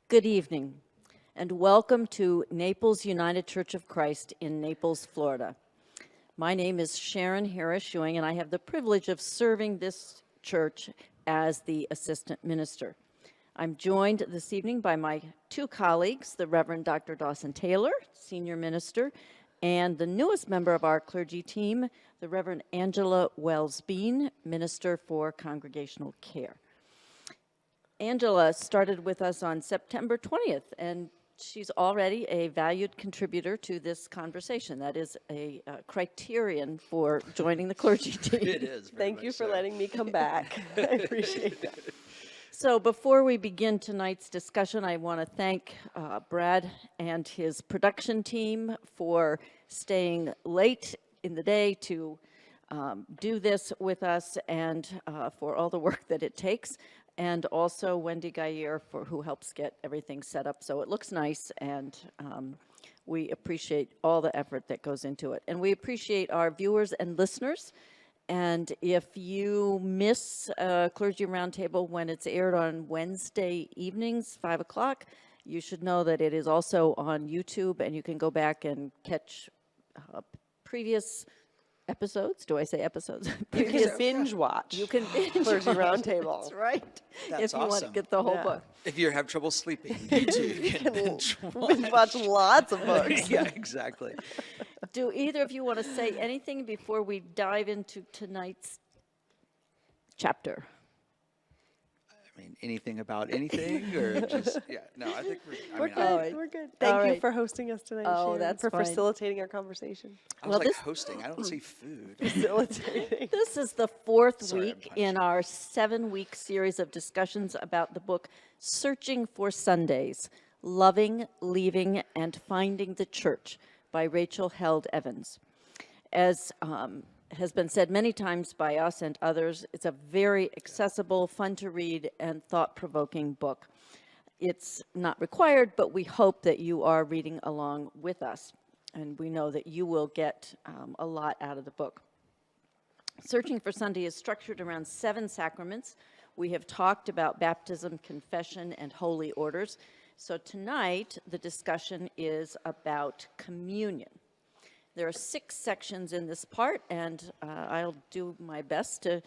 Good evening, and welcome to Naples United Church of Christ in Naples, Florida. My name is Sharon Harris-Ewing, and I have the privilege of serving this church as the assistant minister. I'm joined this evening by my two colleagues, the Reverend Dr. Dawson Taylor, senior minister, and the newest member of our clergy team, the Reverend Angela Wells-Bean, minister for congregational care. Angela started with us on September 20th, and she's already a valued contributor to this conversation. That is a criterion for joining the clergy team. It is. Thank you for letting me come back. I appreciate that. So before we begin tonight's discussion, I want to thank Brad and his production team for staying late in the day to do this with us and for all the work that it takes. And also Wendy Gayer, who helps get everything set up so it looks nice, and we appreciate all the effort that goes into it. And we appreciate our viewers and listeners. And if you miss Clergy Roundtable when it's aired on Wednesday evenings, 5 o'clock, you should know that it is also on YouTube, and you can go back and catch previous episodes. Do I say episodes? You can binge watch. You can binge Clergy watch. Roundtable. That's right. That's if you want to awesome. get the whole Yeah. book. If you have trouble sleeping, you too can binge Binge watch lots of books. Yeah, exactly. Do either of you want to say anything before we dive into tonight's chapter? I mean, anything about anything, or just No, I think We're good. All right. We're good. All Thank you right. for hosting us tonight. Oh, Sharon, that's for fine. facilitating our conversation. I was Well, like this- hosting. I don't see food. Facilitating. This is the fourth Sorry, I'm week in our 7-week series of discussions about the book Searching for Sundays, Loving, Leaving, and Finding the Church by Rachel Held Evans. As has been said many times by us and others, it's a very accessible, fun to read, and thought-provoking book. It's not required, but we hope that you are reading along with us, and we know that you will get a lot out of the book. Searching for Sunday is structured around 7 sacraments. We have talked about baptism, confession, and holy orders. So tonight, the discussion is about communion. There are 6 sections in this part, and I'll do my best to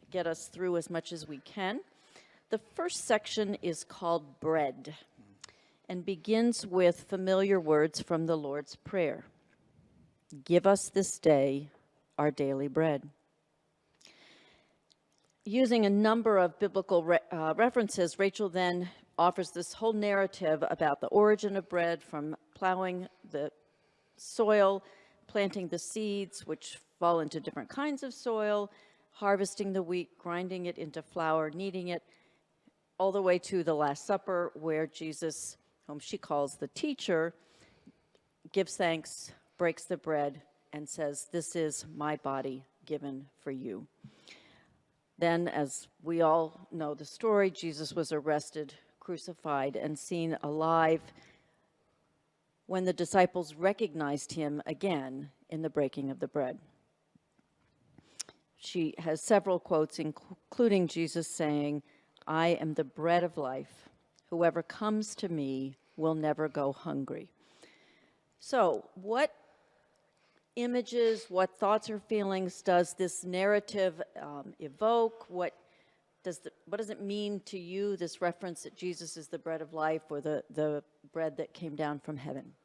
get us through as much as we can. The first section is called Bread and begins with familiar words from the Lord's Prayer. Give us this day our daily bread. Using a number of biblical references, Rachel then offers this whole narrative about the origin of bread, from plowing the soil, planting the seeds, which fall into different kinds of soil, harvesting the wheat, grinding it into flour, kneading it, all the way to the Last Supper, where Jesus, whom she calls the teacher, gives thanks, breaks the bread, and says, "This is my body given for you." Then, as we all know the story, Jesus was arrested, crucified, and seen alive when the disciples recognized him again in the breaking of the bread. She has several quotes, including Jesus saying, "I am the bread of life. Whoever comes to me will never go hungry." So, what images, what thoughts or feelings does this narrative evoke? What does it mean to you, this reference that Jesus is the bread of life, or the bread that came down from heaven?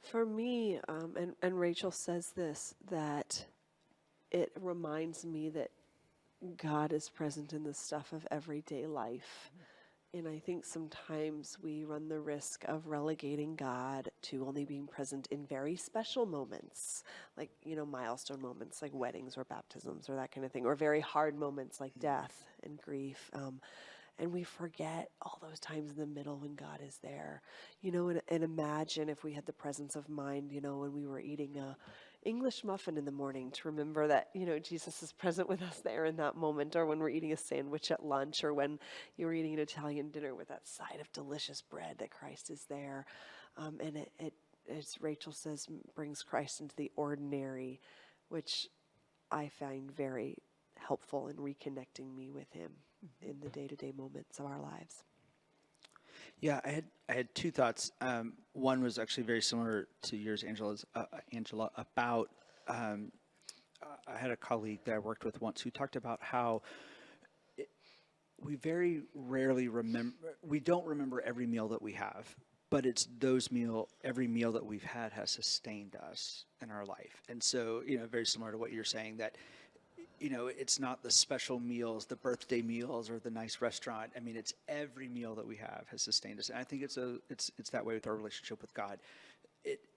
For me, and Rachel says this, that it reminds me that God is present in the stuff of everyday life. And I think sometimes we run the risk of relegating God to only being present in very special moments, like, milestone moments like weddings or baptisms or that kind of thing, or very hard moments like death and grief. And we forget all those times in the middle when God is there, and imagine if we had the presence of mind, when we were eating a English muffin in the morning, to remember that, Jesus is present with us there in that moment, or when we're eating a sandwich at lunch, or when you're eating an Italian dinner with that side of delicious bread, that Christ is there. And it, as Rachel says, brings Christ into the ordinary, which I find very helpful in reconnecting me with him in the day-to-day moments of our lives. Yeah, I had two thoughts. One was actually very similar to yours, Angela, about I had a colleague that I worked with once who talked about how we very rarely we don't remember every meal that we have, but it's every meal that we've had has sustained us in our life. And so, very similar to what you're saying, that it's not the special meals, the birthday meals, or the nice restaurant. I mean, it's every meal that we have has sustained us. And I think it's that way with our relationship with God.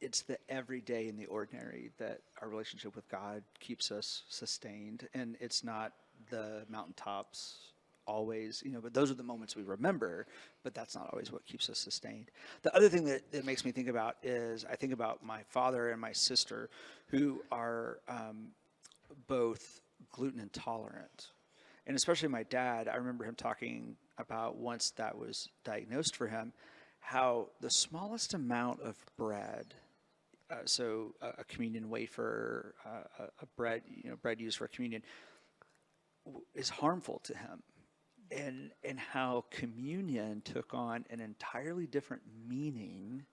It's the everyday and the ordinary that our relationship with God keeps us sustained. And it's not the mountaintops always, but those are the moments we remember, but that's not always what keeps us sustained. The other thing that makes me think about is I think about my father and my sister, who are both gluten intolerant. And especially my dad, I remember him talking about once that was diagnosed for him, how the smallest amount of bread, so a communion wafer, a bread, bread used for communion, is harmful to him. And how communion took on an entirely different meaning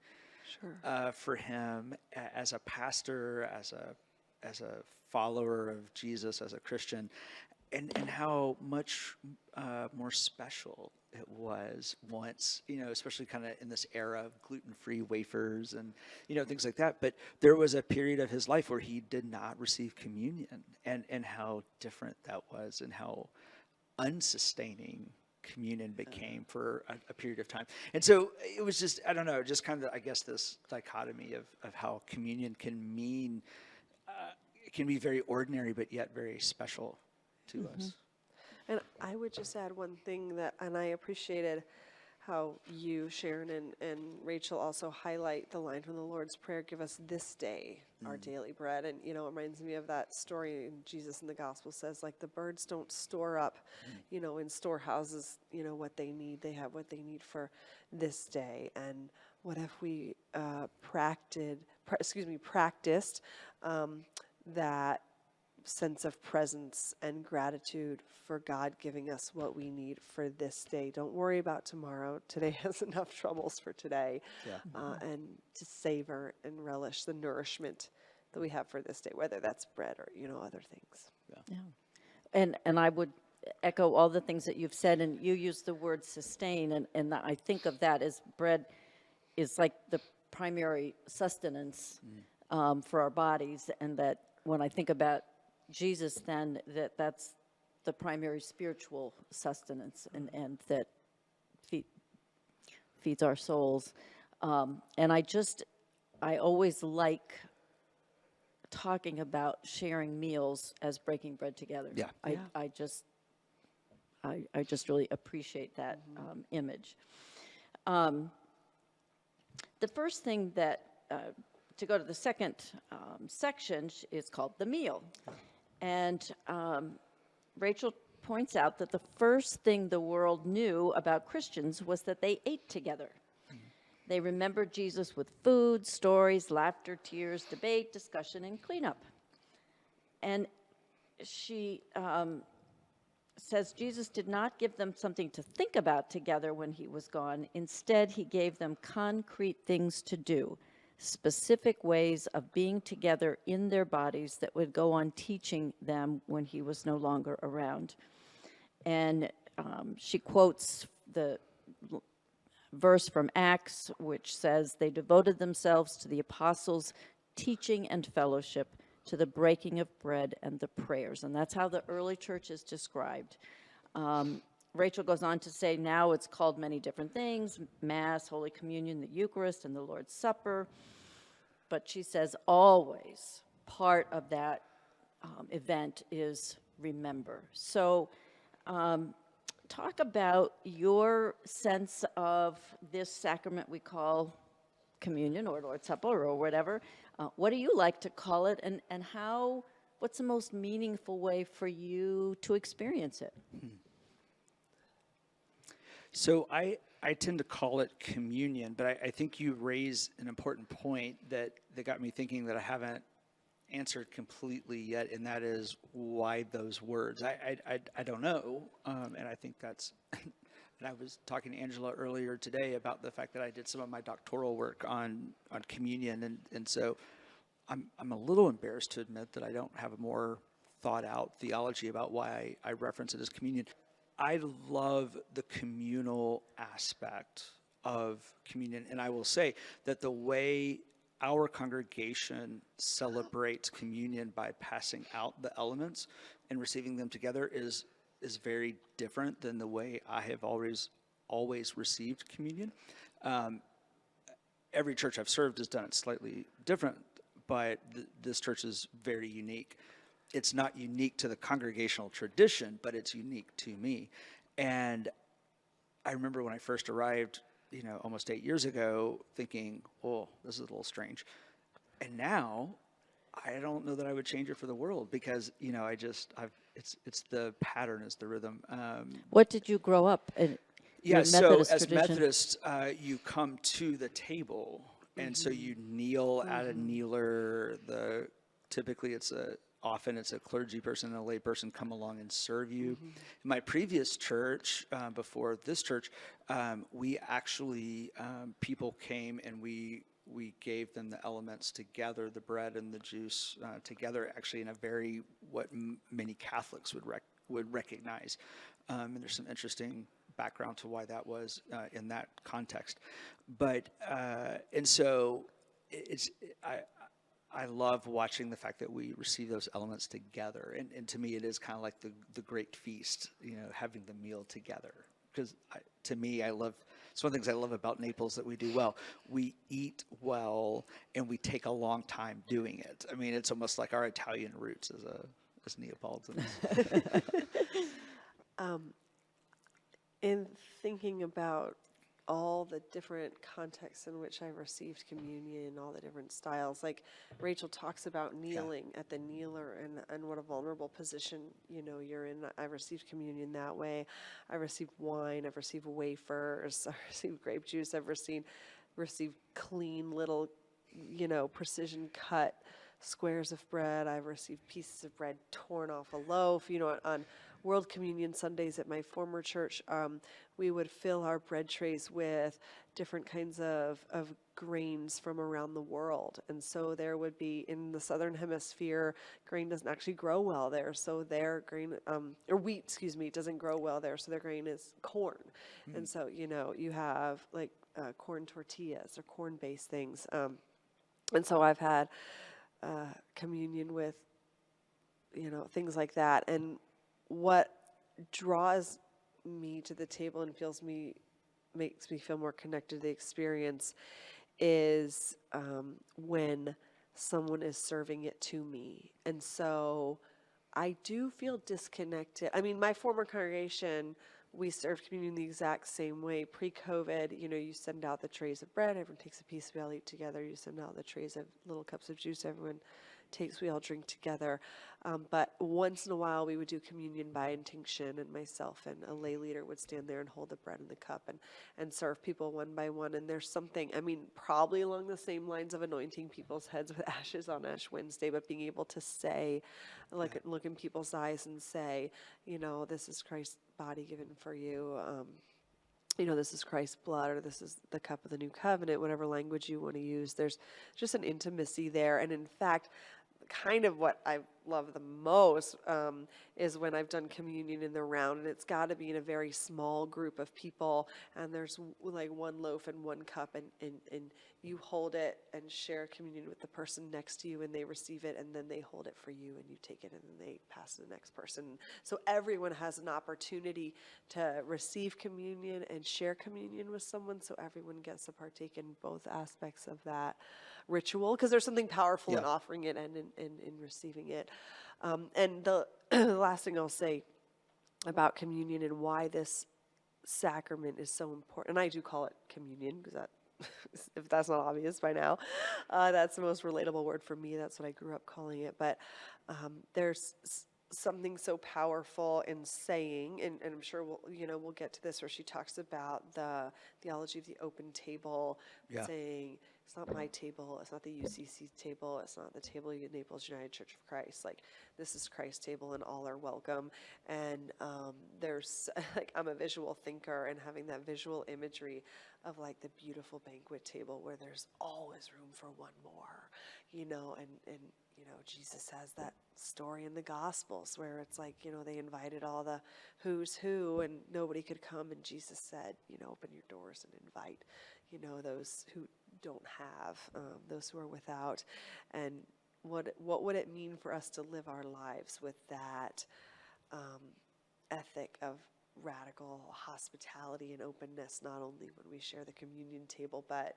for him as a pastor, as a follower of Jesus, as a Christian, and how much more special it was once, especially kind of in this era of gluten-free wafers and, things like that. But there was a period of his life where he did not receive communion, and how different that was, and how unsustaining communion became for a period of time. And so it was just, I don't know, just kind of, I guess, this dichotomy of how communion can mean, it can be very ordinary, but yet very special to us. And I would just add one thing and I appreciated how you, Sharon, and Rachel also highlight the line from the Lord's Prayer, give us this day our daily bread. And, it reminds me of that story in Jesus in the gospel says, like, the birds don't store up, in storehouses, what they need. They have what they need for this day. And what if we practiced that sense of presence and gratitude for God giving us what we need for this day. Don't worry about tomorrow. Today has enough troubles for today. And to savor and relish the nourishment that we have for this day, whether that's bread or, other things. Yeah. And I would echo all the things that you've said, and you use the word sustain, and I think of that as bread is like the primary sustenance for our bodies, and that when I think about Jesus, then that's the primary spiritual sustenance, and that feeds our souls. And I always like talking about sharing meals as breaking bread together. Yeah. I just really appreciate that image. The first thing that, to go to the second section, is called the meal. And Rachel points out that the first thing the world knew about Christians was that they ate together. They remembered Jesus with food, stories, laughter, tears, debate, discussion, and cleanup. And she says Jesus did not give them something to think about together when he was gone. Instead, he gave them concrete things to do, specific ways of being together in their bodies that would go on teaching them when he was no longer around. And she quotes the verse from Acts, which says, they devoted themselves to the apostles' teaching and fellowship, to the breaking of bread and the prayers. And that's how the early church is described. Rachel goes on to say now it's called many different things: Mass, Holy Communion, the Eucharist, and the Lord's Supper. But she says always part of that event is remember. So talk about your sense of this sacrament we call communion or Lord's Supper or whatever. What do you like to call it, and what's the most meaningful way for you to experience it? So I tend to call it communion, but I think you raise an important point that got me thinking that I haven't answered completely yet, and that is why those words. I don't know, and I think that's. And I was talking to Angela earlier today about the fact that I did some of my doctoral work on communion, and so I'm a little embarrassed to admit that I don't have a more thought out theology about why I reference it as communion. I love the communal aspect of communion, and I will say that the way our congregation celebrates communion by passing out the elements and receiving them together is very different than the way I have always received communion. Every church I've served has done it slightly different, but this church is very unique. It's not unique to the congregational tradition, but it's unique to me. And I remember when I first arrived, almost 8 years ago, thinking, "Oh, this is a little strange." And now, I don't know that I would change it for the world because it's the pattern, is the rhythm. What did you grow up in? Yeah, Your so Methodist as tradition? Methodists, you come to the table, and so you kneel at a kneeler. Typically often it's a clergy person and a lay person come along and serve you. In my previous church, before this church, we actually people came and we gave them the elements together, the bread and the juice together, actually in a very what many Catholics would recognize. And there's some interesting background to why that was in that context. But and so I love watching the fact that we receive those elements together, and to me it is kind of like the great feast, having the meal together. Because to me, it's one of the things I love about Naples that we do well. We eat well, and we take a long time doing it. I mean, it's almost like our Italian roots as Neapolitans. In thinking about all the different contexts in which I received communion, all the different styles, like Rachel talks about kneeling at the kneeler and what a vulnerable position, you're in. I received communion that way. I received wine. I've received wafers. I received grape juice. I've received clean little, precision cut squares of bread. I've received pieces of bread torn off a loaf. On World Communion Sundays at my former church, we would fill our bread trays with different kinds of grains from around the world. And so there would be, in the Southern Hemisphere, grain doesn't actually grow well there. So their grain, or wheat, doesn't grow well there. So their grain is corn. And so, you have like corn tortillas or corn-based things. And so I've had communion with, things like that. And what draws me to the table and makes me feel more connected to the experience is when someone is serving it to me. And so I do feel disconnected. I mean, my former congregation, we served communion the exact same way. Pre-COVID, you send out the trays of bread, everyone takes a piece, we all eat together. You send out the trays of little cups of juice, everyone takes, we all drink together. But once in a while we would do communion by intinction, and myself and a lay leader would stand there and hold the bread and the cup and serve people one by one. And there's something, probably along the same lines of anointing people's heads with ashes on Ash Wednesday, but being able to say, look in people's eyes and say, this is Christ's body given for you. This is Christ's blood, or this is the cup of the new covenant, whatever language you want to use. There's just an intimacy there. And in fact, kind of what I love the most is when I've done communion in the round, and it's got to be in a very small group of people, and there's like one loaf and one cup, and you hold it and share communion with the person next to you, and they receive it, and then they hold it for you, and you take it, and then they pass to the next person. So everyone has an opportunity to receive communion and share communion with someone, so everyone gets to partake in both aspects of that ritual, because there's something powerful in offering it and in receiving it. And the last thing I'll say about communion and why this sacrament is so important, and I do call it communion because that, if that's not obvious by now, that's the most relatable word for me. That's what I grew up calling it. But there's something so powerful in saying, and I'm sure we'll get to this, where she talks about the theology of the open table, saying, It's not my table. It's not the UCC table. It's not the table of Naples United Church of Christ. Like, this is Christ's table, and all are welcome. And there's like, I'm a visual thinker, and having that visual imagery of like the beautiful banquet table where there's always room for one more, you know, and you know, Jesus has that story in the Gospels where it's like, you know, they invited all the who's who and nobody could come, and Jesus said, you know, open your doors and invite, you know, those who don't have, those who are without. And what would it mean for us to live our lives with that ethic of radical hospitality and openness, not only when we share the communion table, but,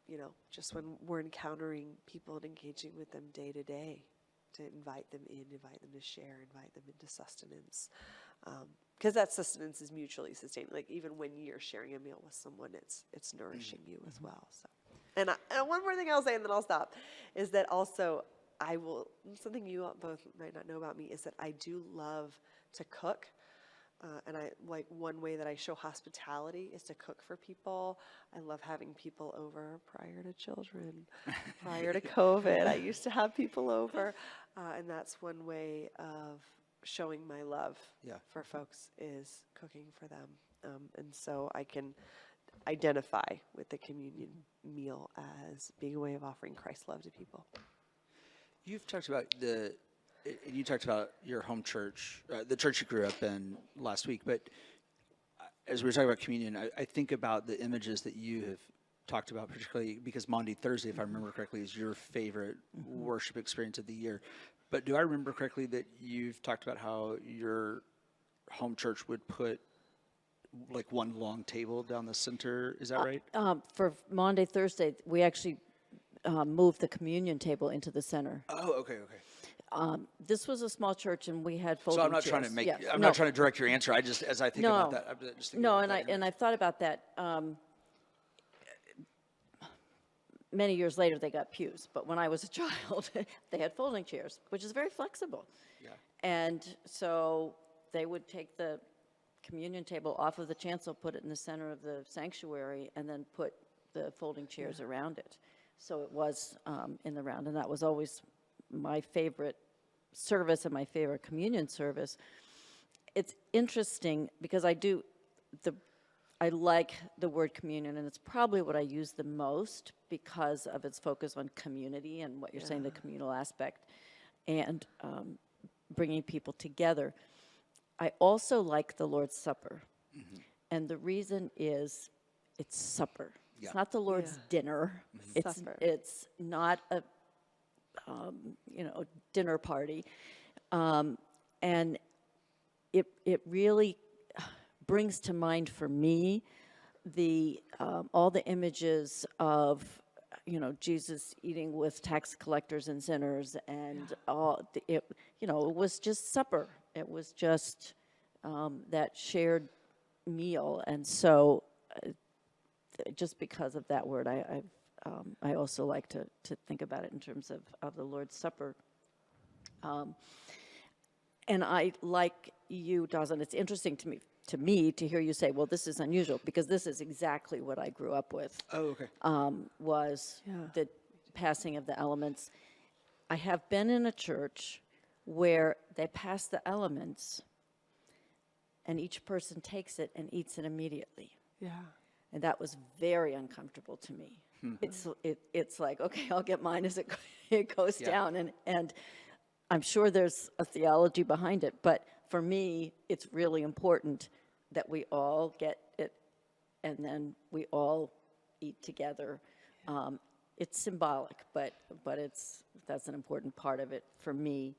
you know, just when we're encountering people and engaging with them day to day, to invite them in, invite them to share, invite them into sustenance. Because that sustenance is mutually sustaining. Like, even when you're sharing a meal with someone, it's nourishing you as well. So, and one more thing I'll say, and then I'll stop, is that also something you both might not know about me is that I do love to cook. And I like, one way that I show hospitality is to cook for people. I love having people over prior to children, prior to COVID. I used to have people over, and that's one way of showing my love for folks, is cooking for them. And so I can identify with the communion meal as being a way of offering Christ's love to people. You've talked about you talked about your home church, the church you grew up in last week, but as we were talking about communion, I think about the images that you have talked about, particularly because Maundy Thursday, if I remember correctly, is your favorite worship experience of the year. But do I remember correctly that you've talked about how your home church would put like one long table down the center? Is that right? For Maundy Thursday, we actually moved the communion table into the center. Oh, okay. This was a small church, and we had folding So I'm not chairs. trying to make, Yeah, I'm no. not trying to direct your answer. I just, as I think about No. that, I'm just thinking No, about that. and I thought about that. Many years later, they got pews, but when I was a child, they had folding chairs, which is very flexible. Yeah. And so they would take the communion table off of the chancel, put it in the center of the sanctuary, and then put the folding chairs around it. So it was in the round, and that was always my favorite service and my favorite communion service. It's interesting because I like the word communion, and it's probably what I use the most because of its focus on community and what you're saying, the communal aspect, and bringing people together. I also like the Lord's Supper, and the reason is it's supper. Yeah. It's not the Lord's dinner. Supper. It's not a dinner party, and it really brings to mind for me all the images of Jesus eating with tax collectors and sinners, and it was just supper. It was just that shared meal, and so just because of that word, I also like to think about it in terms of the Lord's Supper. And I, like you, Dawson, it's interesting to me to hear you say, well, this is unusual, because this is exactly what I grew up with. Oh, okay. Was the passing of the elements. I have been in a church where they pass the elements and each person takes it and eats it immediately. Yeah. And that was very uncomfortable to me. It's like, okay, I'll get mine as it goes down. And I'm sure there's a theology behind it, but for me, it's really important that we all get it and then we all eat together. It's symbolic, but that's an important part of it for me.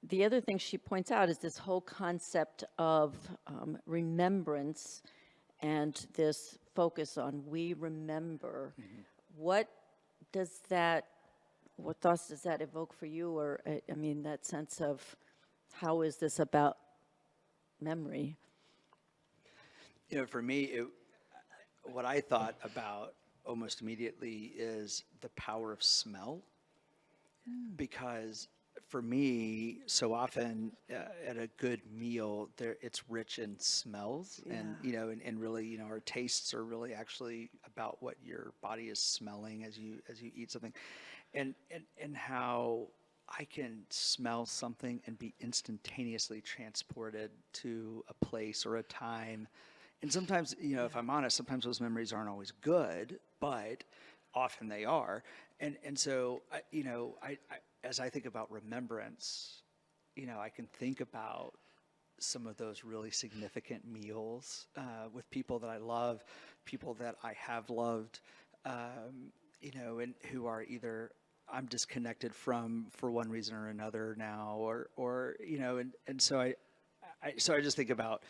The other thing she points out is this whole concept of remembrance and this focus on we remember. What thoughts does that evoke for you? Or, I mean, that sense of how is this about memory? For me, what I thought about almost immediately is the power of smell. Because for me, so often at a good meal, it's rich in smells, and and really, our tastes are really actually about what your body is smelling as you eat something, and how I can smell something and be instantaneously transported to a place or a time. And sometimes, if I'm honest, sometimes those memories aren't always good, but often they are. And so, as I think about remembrance, I can think about some of those really significant meals with people that I love, people that I have loved, and who are either I'm disconnected from for one reason or another now, or and so I just think about,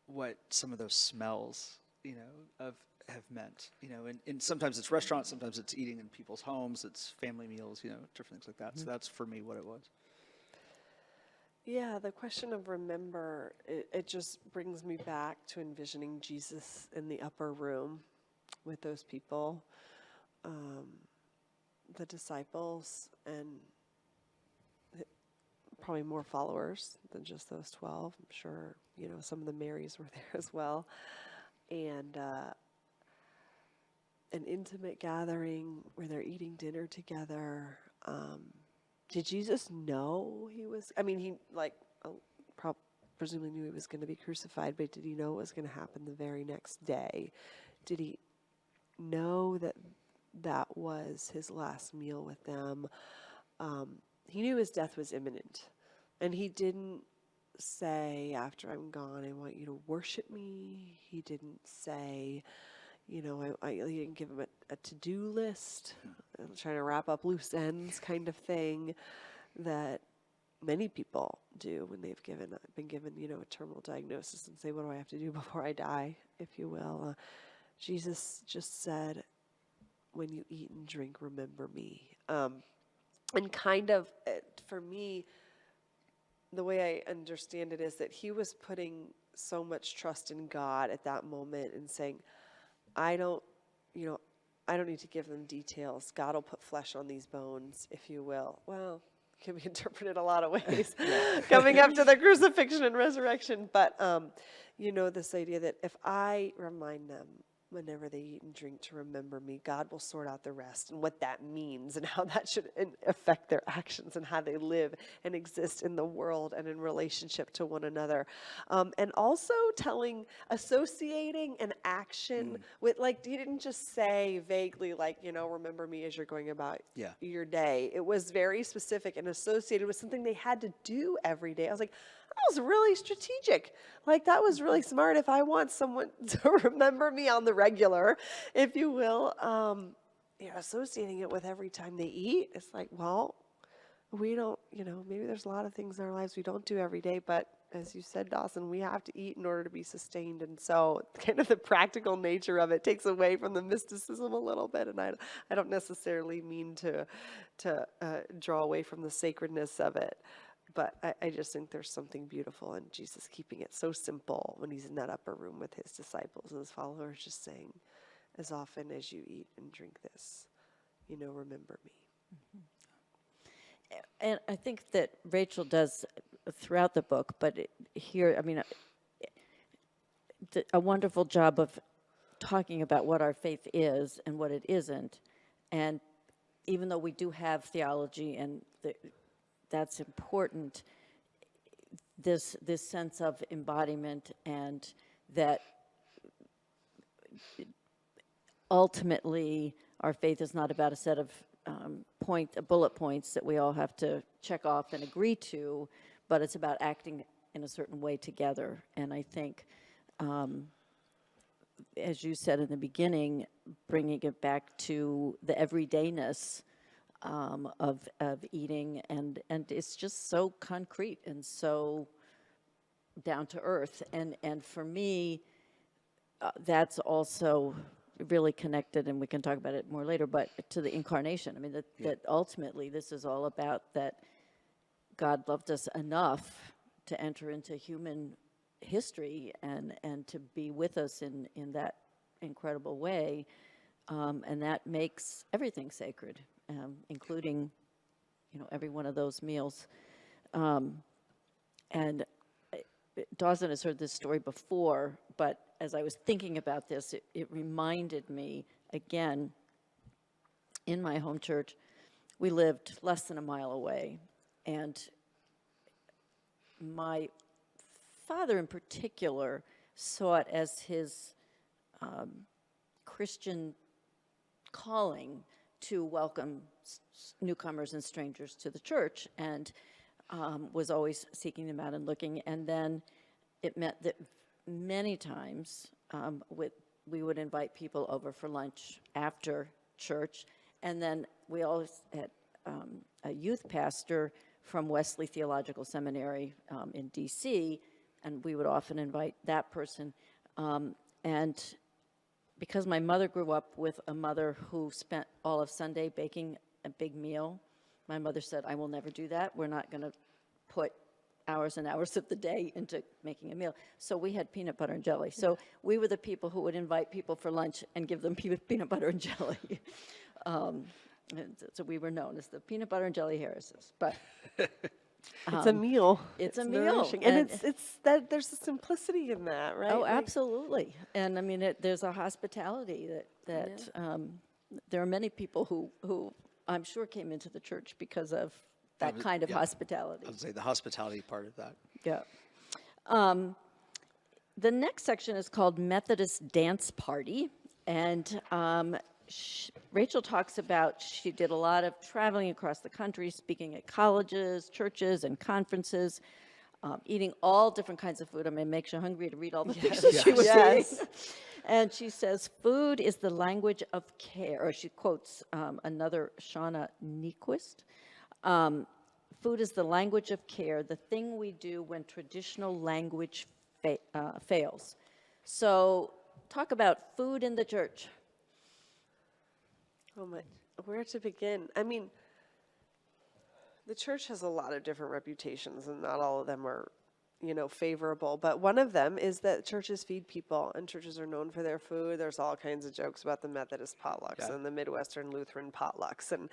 what some of those smells, have meant, and sometimes it's restaurants, sometimes it's eating in people's homes, it's family meals, different things like that. So that's for me what it was. Yeah, the question of remember, it just brings me back to envisioning Jesus in the upper room with those people, the disciples, and probably more followers than just those 12. I'm sure, some of the Marys were there as well. And an intimate gathering where they're eating dinner together. Did Jesus know he was, he presumably knew he was going to be crucified, but did he know it was going to happen the very next day? Did he know that that was his last meal with them? He knew his death was imminent, and he didn't say, after I'm gone, I want you to worship me. He didn't say, he didn't give him a to-do list, trying to wrap up loose ends kind of thing that many people do when they've been given, a terminal diagnosis, and say, what do I have to do before I die, if you will. Jesus just said, when you eat and drink, remember me. And kind of, for me, the way I understand it is that he was putting so much trust in God at that moment and saying, I don't need to give them details. God will put flesh on these bones, if you will. Well, can be interpreted a lot of ways coming up to the crucifixion and resurrection. But, this idea that if I remind them whenever they eat and drink to remember me, God will sort out the rest, and what that means and how that should affect their actions and how they live and exist in the world and in relationship to one another. And also associating an action with, he didn't just say vaguely, remember me as you're going about your day. It was very specific and associated with something they had to do every day. I was like, that was really strategic. That was really smart. If I want someone to remember me on the regular, if you will, associating it with every time they eat, it's we don't, maybe there's a lot of things in our lives we don't do every day, but as you said, Dawson, we have to eat in order to be sustained. And so kind of the practical nature of it takes away from the mysticism a little bit. And I don't necessarily mean to draw away from the sacredness of it. But I just think there's something beautiful in Jesus keeping it so simple when he's in that upper room with his disciples and his followers, just saying, as often as you eat and drink this, remember me. Mm-hmm. And I think that Rachel does throughout the book, but here, a wonderful job of talking about what our faith is and what it isn't. And even though we do have theology and that's important, this sense of embodiment, and that ultimately our faith is not about a set of bullet points that we all have to check off and agree to, but it's about acting in a certain way together. And I think, as you said in the beginning, bringing it back to the everydayness of eating, and it's just so concrete and so down to earth, and for me, that's also really connected, and we can talk about it more later, but to the incarnation. That ultimately this is all about that God loved us enough to enter into human history and to be with us in that incredible way, and that makes everything sacred. Including every one of those meals. And Dawson has heard this story before, but as I was thinking about this, it reminded me again, in my home church, we lived less than a mile away. And my father in particular saw it as his Christian calling to welcome newcomers and strangers to the church, and was always seeking them out and looking. And then it meant that many times we would invite people over for lunch after church, and then we always had a youth pastor from Wesley Theological Seminary in D.C., and we would often invite that person. And because my mother grew up with a mother who spent all of Sunday baking a big meal, my mother said, I will never do that. We're not going to put hours and hours of the day into making a meal. So we had peanut butter and jelly. So we were the people who would invite people for lunch and give them peanut butter and jelly. And so we were known as the peanut butter and jelly Harrises. But it's a meal. It's a nourishing. meal. And it's that there's a simplicity in that, right? Oh, Like, absolutely. And I mean, there's a hospitality that there are many people who I'm sure came into the church because of that kind of hospitality. I would say the hospitality part of that. Yeah. The next section is called Methodist Dance Party. And Rachel talks about she did a lot of traveling across the country, speaking at colleges, churches, and conferences, eating all different kinds of food. I mean, it makes you hungry to read all the things that she was eating. And she says, food is the language of care. Or she quotes another Shauna Nyquist. Food is the language of care, the thing we do when traditional language fails. So talk about food in the church. Oh my, where to begin? I mean, the church has a lot of different reputations, and not all of them are, favorable. But one of them is that churches feed people, and churches are known for their food. There's all kinds of jokes about the Methodist potlucks and the Midwestern Lutheran potlucks, and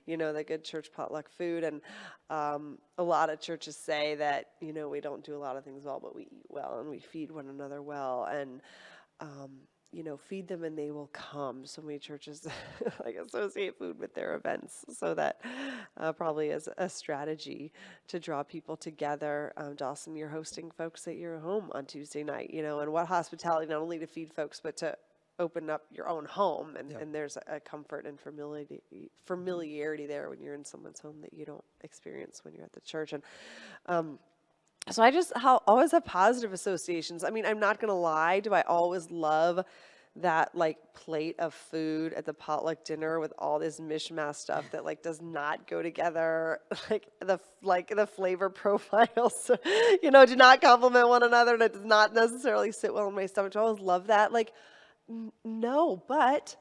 the good church potluck food. And a lot of churches say that we don't do a lot of things well, but we eat well and we feed one another well, and feed them and they will come. So many churches associate food with their events, so that probably is a strategy to draw people together. Dawson, you're hosting folks at your home on Tuesday night, and what hospitality, not only to feed folks, but to open up your own home. And there's a comfort and familiarity there when you're in someone's home that you don't experience when you're at the church. And so I just always have positive associations. I mean, I'm not going to lie. Do I always love that plate of food at the potluck dinner with all this mishmash stuff that does not go together, the flavor profiles, do not complement one another, and it does not necessarily sit well in my stomach. Do I always love that? No, but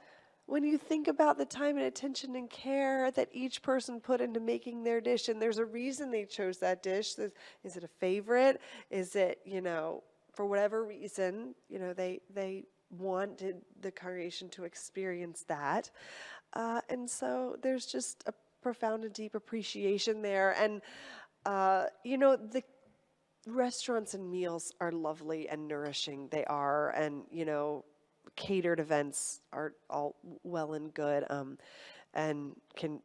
when you think about the time and attention and care that each person put into making their dish, and there's a reason they chose that dish. Is it a favorite? Is it, for whatever reason, they wanted the congregation to experience that. And so there's just a profound and deep appreciation there. And, the restaurants and meals are lovely and nourishing. They are. And, catered events are all well and good, and can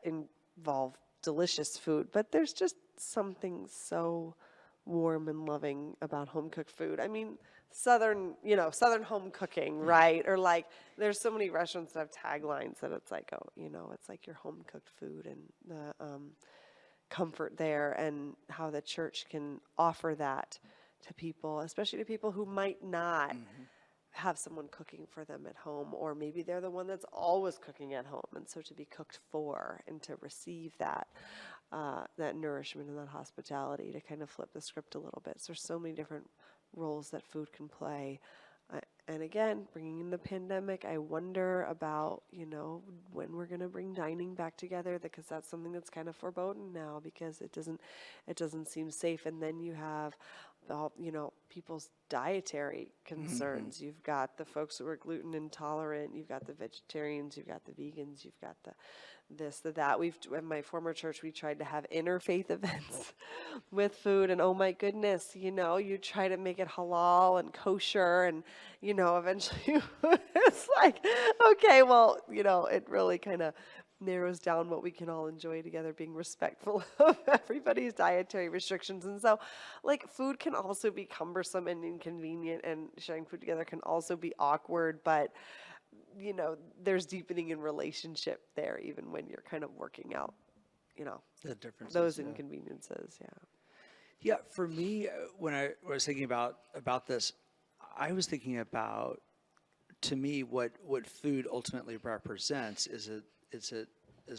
involve delicious food, but there's just something so warm and loving about home cooked food. I mean, Southern home cooking, right? Or there's so many restaurants that have taglines that it's it's like your home cooked food, and the comfort there, and how the church can offer that to people, especially to people who might not have someone cooking for them at home, or maybe they're the one that's always cooking at home, and so to be cooked for and to receive that nourishment and that hospitality, to kind of flip the script a little bit. So there's so many different roles that food can play. And again, bringing in the pandemic, I wonder about, when we're going to bring dining back together, because that's something that's kind of foreboding now, because it doesn't seem safe. And then you have all, people's dietary concerns. You've got the folks who are gluten intolerant. You've got the vegetarians. You've got the vegans. You've got the this, the that. In my former church, we tried to have interfaith events with food, and oh my goodness, you try to make it halal and kosher, and eventually it's like, okay, well, it really kind of narrows down what we can all enjoy together, being respectful of everybody's dietary restrictions. And so, like, food can also be cumbersome and inconvenient, and sharing food together can also be awkward, but there's deepening in relationship there, even when you're kind of working out, The differences, those yeah. inconveniences. Yeah, for me, when I was thinking about this, I was thinking about, to me, what food ultimately represents is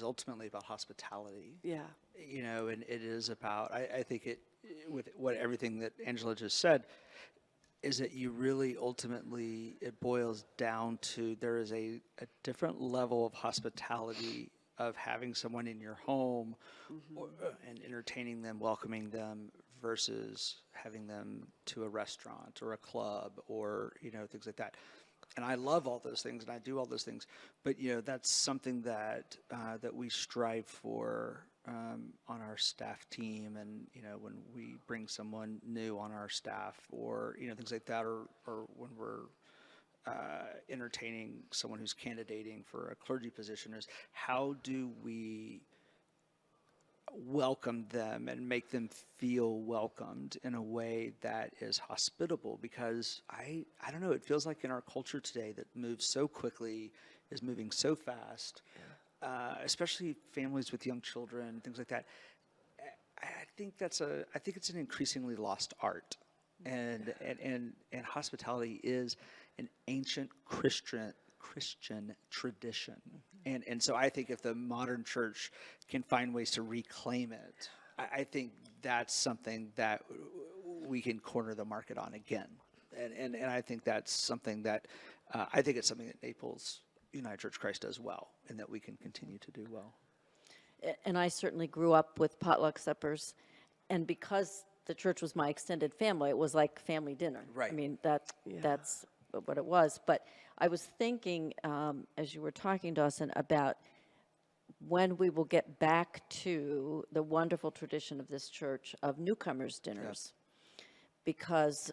ultimately about hospitality. Yeah. And it is about, I think with everything that Angela just said, is that you really ultimately, it boils down to, there is a different level of hospitality of having someone in your home and entertaining them, welcoming them, versus having them to a restaurant or a club or, things like that. And I love all those things, and I do all those things. But that's something that that we strive for on our staff team, and when we bring someone new on our staff, or things like that, or when we're entertaining someone who's candidating for a clergy position, is how do we welcome them and make them feel welcomed in a way that is hospitable? Because I don't know, it feels like in our culture today that moves so quickly, is moving so fast, especially families with young children, things like that. I think it's an increasingly lost art, and hospitality is an ancient Christian tradition. And so I think if the modern church can find ways to reclaim it, I think that's something that we can corner the market on again. And I think that's something that, I think it's something that Naples United Church Christ does well, and that we can continue to do well. And I certainly grew up with potluck suppers, and because the church was my extended family, it was like family dinner. Right. I mean, that's what it was. But I was thinking, as you were talking, Dawson, about when we will get back to the wonderful tradition of this church of newcomers' dinners. Yeah. Because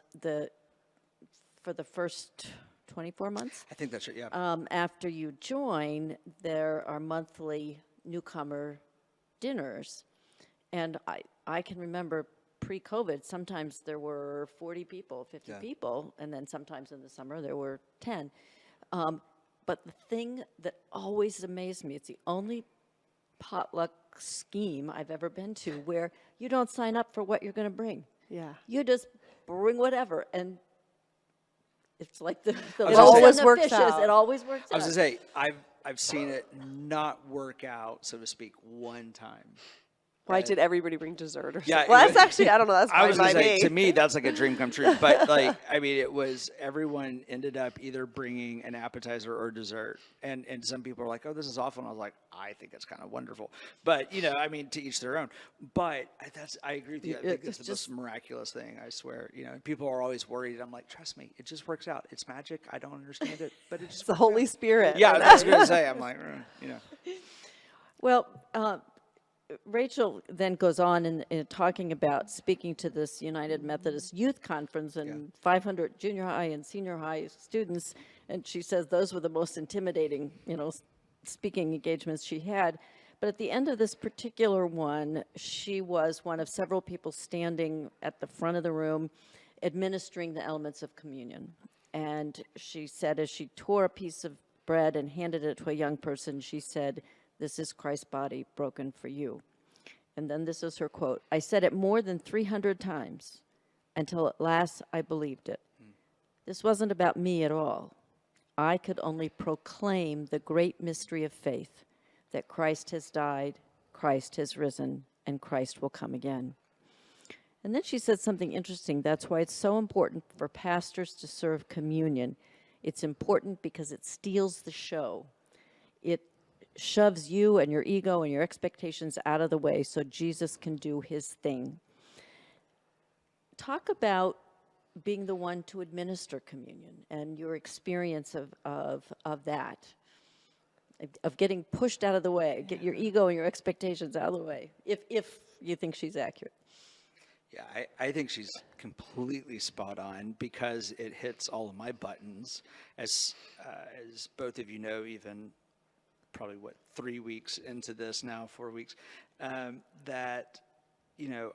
for the first 24 months? I think that's right, yeah. After you join, there are monthly newcomer dinners. And I can remember pre-COVID, sometimes there were 40 people, 50 people, and then sometimes in the summer there were 10. But the thing that always amazed me, it's the only potluck scheme I've ever been to where you don't sign up for what you're going to bring. Yeah. You just bring whatever, and it's like the It always works fishes. out. It always works out. I was going to say, I've seen it not work out, so to speak, one time. Why did everybody bring dessert or something? Yeah, Well, that's actually, I don't know, that's I was fine going by to say, me. to me, that's like a dream come true. But it was, everyone ended up either bringing an appetizer or dessert. And some people are like, oh, this is awful. And I was like, I think it's kind of wonderful. But, to each their own. But I agree with you. I think it's the most miraculous thing, I swear. People are always worried. I'm like, trust me, it just works out. It's magic. I don't understand it, but it just It's the Holy Spirit. Yeah, I was going to say, I'm like, Well, Rachel then goes on in talking about speaking to this United Methodist Youth Conference and 500 junior high and senior high students, and she says those were the most intimidating, speaking engagements she had. But at the end of this particular one, she was one of several people standing at the front of the room administering the elements of communion. And she said, as she tore a piece of bread and handed it to a young person, she said, "This is Christ's body broken for you." And then this is her quote: "I said it more than 300 times until at last I believed it. This wasn't about me at all. I could only proclaim the great mystery of faith, that Christ has died, Christ has risen, and Christ will come again." And then she said something interesting. That's why it's so important for pastors to serve communion. It's important because it steals the show. It shoves you and your ego and your expectations out of the way so Jesus can do his thing. talk about being the one to administer communion and your experience of that, of getting pushed out of the way, get your ego and your expectations out of the way, if you think she's accurate. Yeah, I think she's completely spot on because it hits all of my buttons. As both of you know, even probably 3 weeks into this now, 4 weeks, that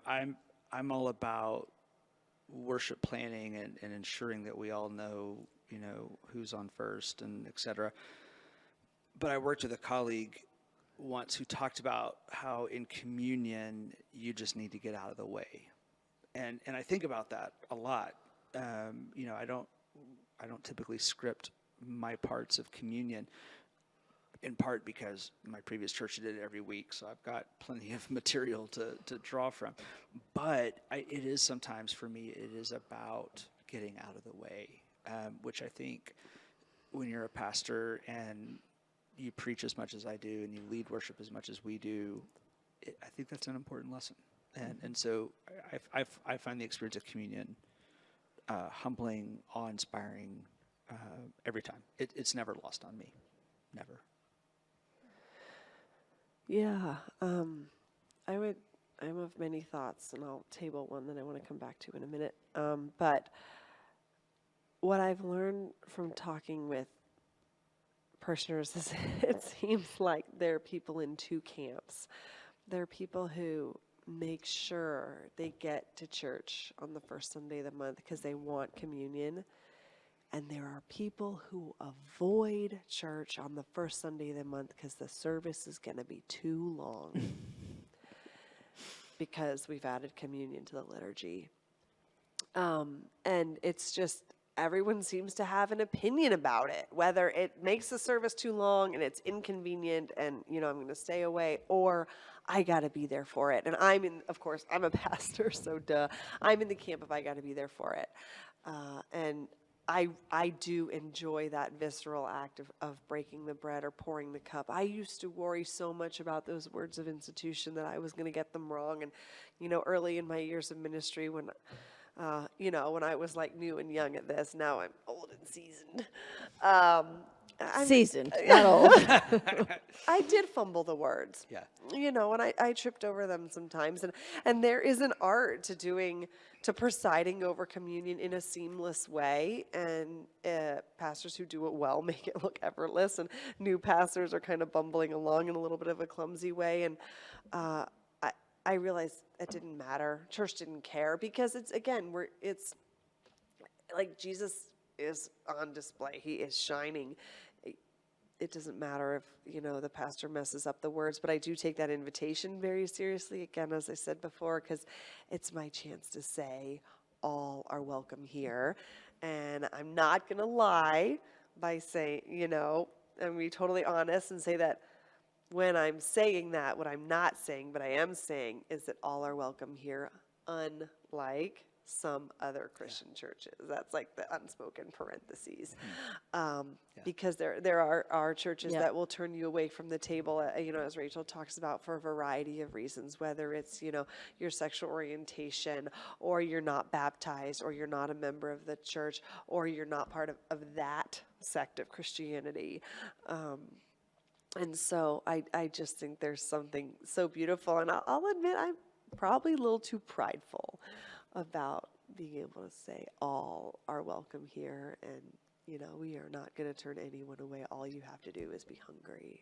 I'm all about worship planning and ensuring that we all know who's on first and et cetera. But I worked with a colleague once who talked about how in communion you just need to get out of the way. And I think about that a lot. I don't typically script my parts of communion, in part because my previous church did it every week, so I've got plenty of material to draw from. But it is sometimes for me, it is about getting out of the way, which I think when you're a pastor and you preach as much as I do and you lead worship as much as we do, I think that's an important lesson. And so I find the experience of communion humbling, awe-inspiring every time. It's never lost on me, never. Yeah, I'm of many thoughts, and I'll table one that I want to come back to in a minute. But what I've learned from talking with parishioners is it seems like there are people in two camps. There are people who make sure they get to church on the first Sunday of the month because they want communion. And there are people who avoid church on the first Sunday of the month because the service is going to be too long because we've added communion to the liturgy. And it's just, everyone seems to have an opinion about it, whether it makes the service too long and it's inconvenient and, I'm going to stay away, or I got to be there for it. And of course, I'm a pastor, so I'm in the camp of I got to be there for it. And I do enjoy that visceral act of breaking the bread or pouring the cup. I used to worry so much about those words of institution that I was going to get them wrong. And, early in my years of ministry when I was like new and young at this, now I'm old and seasoned. Seasoned, not old. I did fumble the words. Yeah. And I tripped over them sometimes. And there is an art to presiding over communion in a seamless way. And pastors who do it well make it look effortless. And new pastors are kind of bumbling along in a little bit of a clumsy way. And I realized it didn't matter. Church didn't care because it's like Jesus is on display. He is shining. It doesn't matter if, the pastor messes up the words, but I do take that invitation very seriously, again, as I said before, because it's my chance to say all are welcome here. And I'm not going to lie by saying, and be totally honest and say that when I'm saying that, what I'm not saying, but I am saying, is that all are welcome here, unlike some other Christian churches. That's like the unspoken parentheses. Because there are churches that will turn you away from the table, as Rachel talks about, for a variety of reasons, whether it's, your sexual orientation, or you're not baptized, or you're not a member of the church, or you're not part of that sect of Christianity. And so I just think there's something so beautiful, and I'll admit I'm probably a little too prideful about being able to say all are welcome here, and we are not going to turn anyone away. All you have to do is be hungry.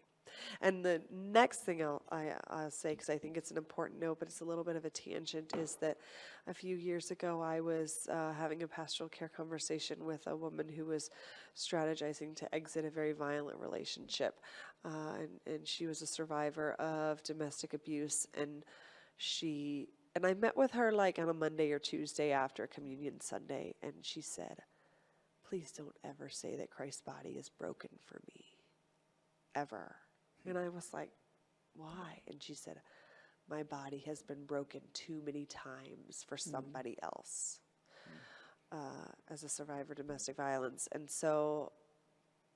And the next thing I'll say, because I think it's an important note, but it's a little bit of a tangent, is that a few years ago I was having a pastoral care conversation with a woman who was strategizing to exit a very violent relationship. And she was a survivor of domestic abuse. And I met with her like on a Monday or Tuesday after Communion Sunday. And she said, "Please don't ever say that Christ's body is broken for me. Ever." And I was like, "Why?" And she said, "My body has been broken too many times for somebody else as a survivor of domestic violence." And so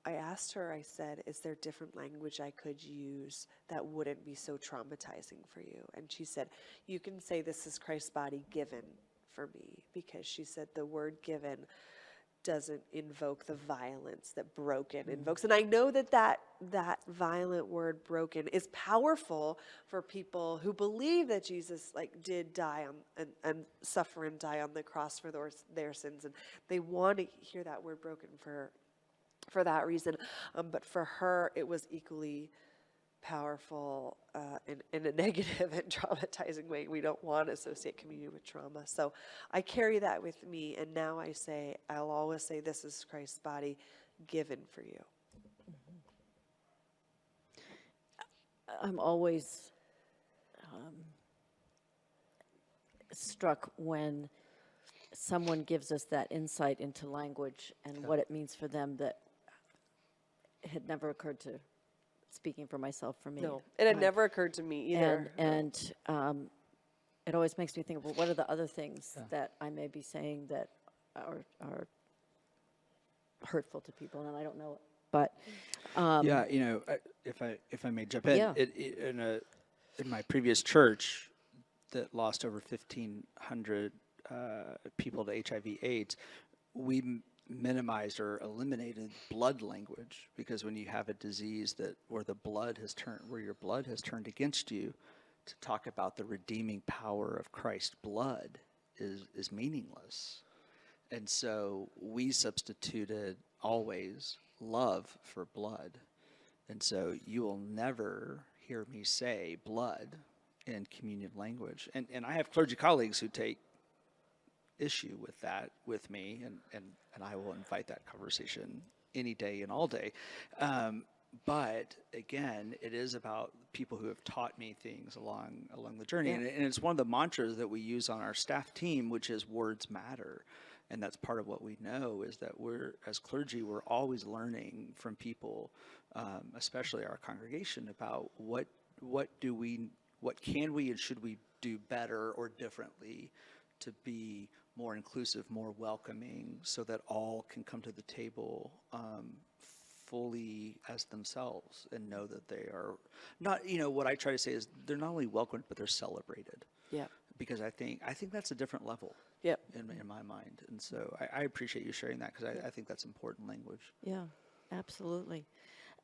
I asked her, I said, "Is there different language I could use that wouldn't be so traumatizing for you?" And she said, "You can say this is Christ's body given for me, because she said the word given doesn't invoke the violence that broken invokes. And I know that violent word broken is powerful for people who believe that Jesus did die on and suffer and die on the cross for their sins, and they want to hear that word broken for that reason. But for her, it was equally powerful in a negative and traumatizing way. We don't want to associate communion with trauma. So I carry that with me, and now I'll always say, this is Christ's body given for you. I'm always struck when someone gives us that insight into language and what it means for them that had never occurred to, speaking for myself, for me. No, it had never occurred to me either. And it always makes me think, well, what are the other things that I may be saying that are hurtful to people? And I don't know. But if I may jump in, in my previous church that lost over 1,500 people to HIV/AIDS, we minimized or eliminated blood language, because when you have a disease where your blood has turned against you, to talk about the redeeming power of Christ's blood is meaningless. And so we substituted always love for blood. And so you will never hear me say blood in communion language. And I have clergy colleagues who take issue with that with me, and I will invite that conversation any day and all day. But again, it is about people who have taught me things along the journey. And it's one of the mantras that we use on our staff team, which is words matter. And that's part of what we know, is that as clergy, we're always learning from people, especially our congregation, about what can we and should we do better or differently to be more inclusive, more welcoming, so that all can come to the table fully as themselves and know that they are not, what I try to say is they're not only welcomed, but they're celebrated. Yeah. Because I think that's a different level. Yep. In my mind. And so I appreciate you sharing that, because I think that's important language. Yeah, absolutely.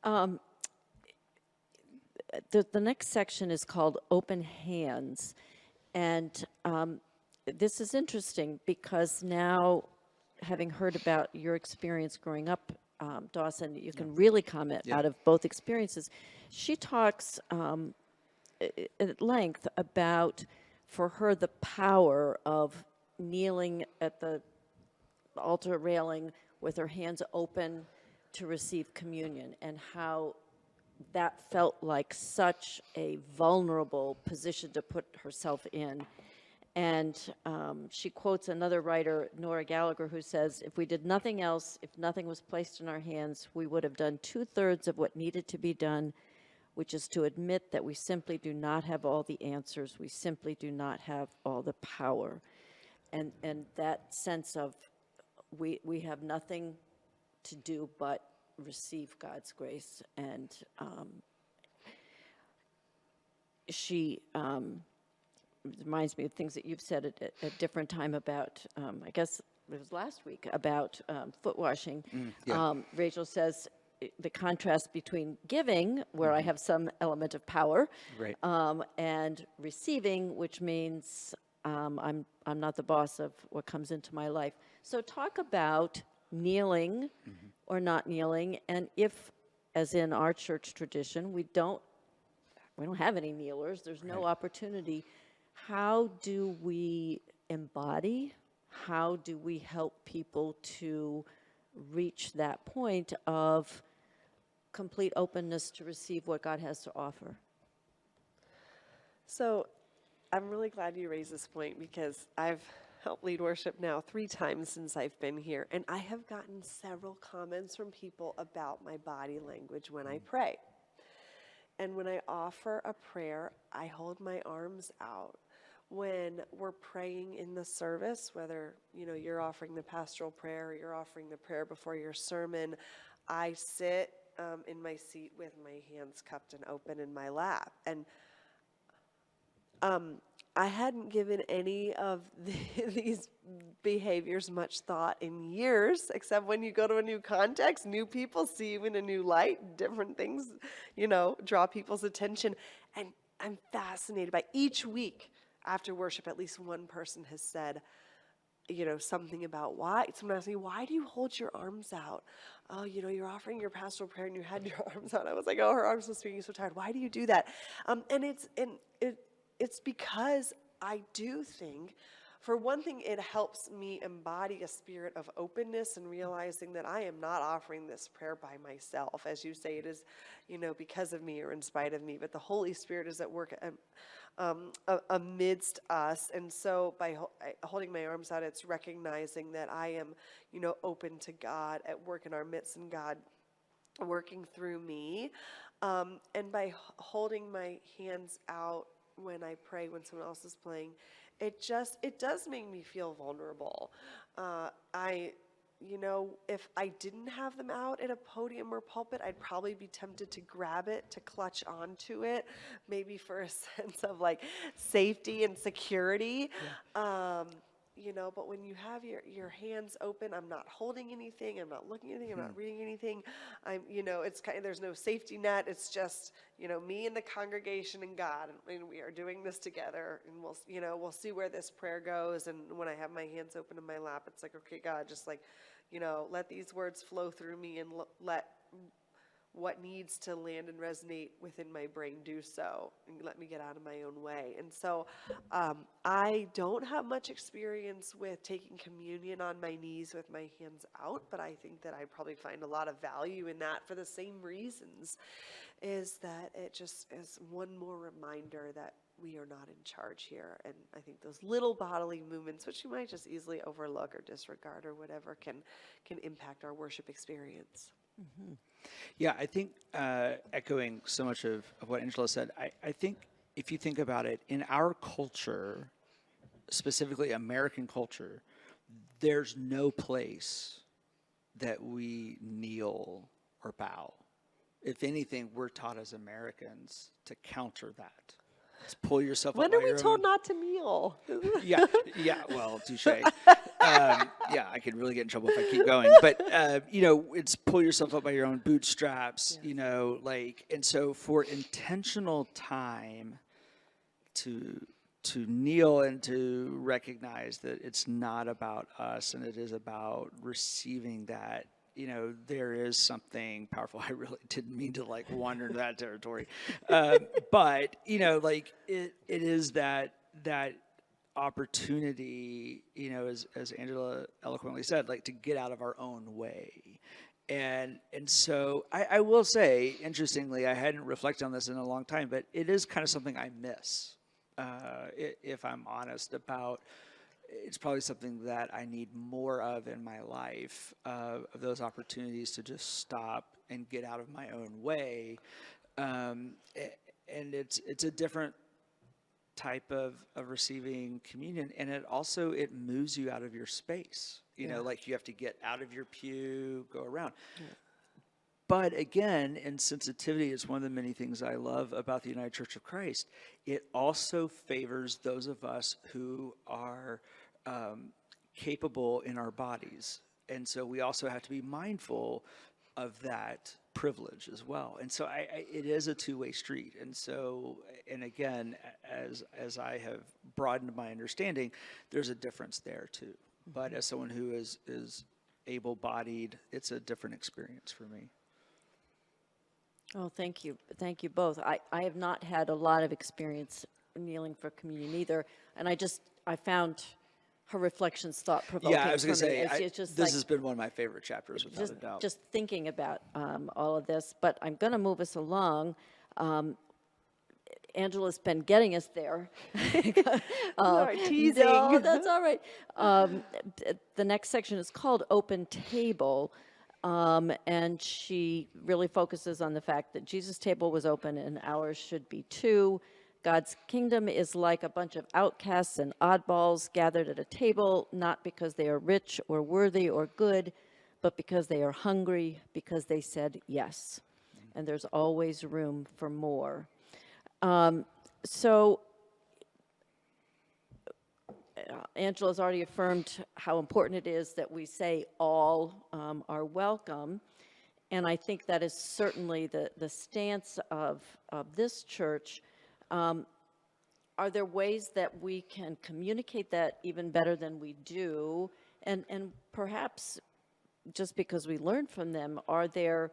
The next section is called Open Hands. And this is interesting because now, having heard about your experience growing up, Dawson, you can really comment out of both experiences. She talks at length about, for her, the power of kneeling at the altar railing with her hands open to receive communion, and how that felt like such a vulnerable position to put herself in. And she quotes another writer, Nora Gallagher, who says, if we did nothing else, if nothing was placed in our hands, we would have done 2/3 of what needed to be done, which is to admit that we simply do not have all the answers. We simply do not have all the power. And that sense of we have nothing to do but receive God's grace. And she reminds me of things that you've said at a different time about, I guess it was last week, about foot washing. Rachel says the contrast between giving, where I have some element of power, Right. And receiving, which means I'm not the boss of what comes into my life. So talk about kneeling or not kneeling, and if, as in our church tradition, we don't have any kneelers, there's no opportunity. How do we embody? How do we help people to reach that point of complete openness to receive what God has to offer? So I'm really glad you raised this point, because I've helped lead worship now 3 times since I've been here, and I have gotten several comments from people about my body language when I pray. And when I offer a prayer, I hold my arms out. When we're praying in the service, whether you're offering the pastoral prayer or you're offering the prayer before your sermon, I sit in my seat with my hands cupped and open in my lap. And I hadn't given any of these behaviors much thought in years, except when you go to a new context, new people see you in a new light, different things, draw people's attention. And I'm fascinated by each week after worship, at least one person has said, something about why. Someone asked me, why do you hold your arms out? Oh, you're offering your pastoral prayer and you had your arms out. I was like, oh, her arms must be so tired. Why do you do that? And it's because I do think, for one thing, it helps me embody a spirit of openness and realizing that I am not offering this prayer by myself. As you say, it is, because of me or in spite of me, but the Holy Spirit is at work amidst us. And so by holding my arms out, it's recognizing that I am, open to God at work in our midst and God working through me. And by holding my hands out when I pray, when someone else is playing, it does make me feel vulnerable. If I didn't have them out at a podium or pulpit, I'd probably be tempted to grab it, to clutch onto it, maybe for a sense of like safety and security. Yeah. But when you have your hands open, I'm not holding anything, I'm not looking at anything, I'm not reading anything. It's kind of, there's no safety net. It's just, me and the congregation and God, and we are doing this together, and we'll see where this prayer goes. And when I have my hands open in my lap, it's like, okay, God, just like, let these words flow through me and let what needs to land and resonate within my brain do so, and let me get out of my own way. And so I don't have much experience with taking communion on my knees with my hands out, but I think that I probably find a lot of value in that for the same reasons, is that it just is one more reminder that we are not in charge here. And I think those little bodily movements, which you might just easily overlook or disregard or whatever, can impact our worship experience. Mm-hmm. Yeah, I think echoing so much of what Angela said, I think if you think about it, in our culture, specifically American culture, there's no place that we kneel or bow. If anything, we're taught as Americans to counter that. Let's pull yourself up. When are we told not to kneel? Yeah, well, touche. I could really get in trouble if I keep going. But, it's pull yourself up by your own bootstraps, yes. And so for intentional time to kneel and to recognize that it's not about us and it is about receiving that, there is something powerful. I really didn't mean to wander into that territory. But, it is that opportunity, as Angela eloquently said, to get out of our own way. And so I will say, interestingly, I hadn't reflected on this in a long time, but it is kind of something I miss, if I'm honest about. It's probably something that I need more of in my life, of those opportunities to just stop and get out of my own way. And it's a different type of receiving communion, and it moves you out of your space. You have to get out of your pew, go around. Yeah. But again, in sensitivity, it's one of the many things I love about the United Church of Christ. It also favors those of us who are capable in our bodies. And so we also have to be mindful of that privilege as well. And so it is a two-way street. And so, and again, as I have broadened my understanding, there's a difference there too. Mm-hmm. But as someone who is able-bodied, it's a different experience for me. Oh, thank you. Thank you both. I have not had a lot of experience kneeling for communion either. And I found her reflections thought-provoking. Yeah, I was going to say, this has been one of my favorite chapters, without a doubt. Just thinking about all of this, but I'm going to move us along. Angela's been getting us there. Teasing. No, that's all right. The next section is called Open Table, and she really focuses on the fact that Jesus' table was open and ours should be too. God's kingdom is like a bunch of outcasts and oddballs gathered at a table, not because they are rich or worthy or good, but because they are hungry, because they said yes. And there's always room for more. So Angela's already affirmed how important it is that we say all are welcome. And I think that is certainly the stance of this church. Are there ways that we can communicate that even better than we do? And perhaps just because we learn from them, are there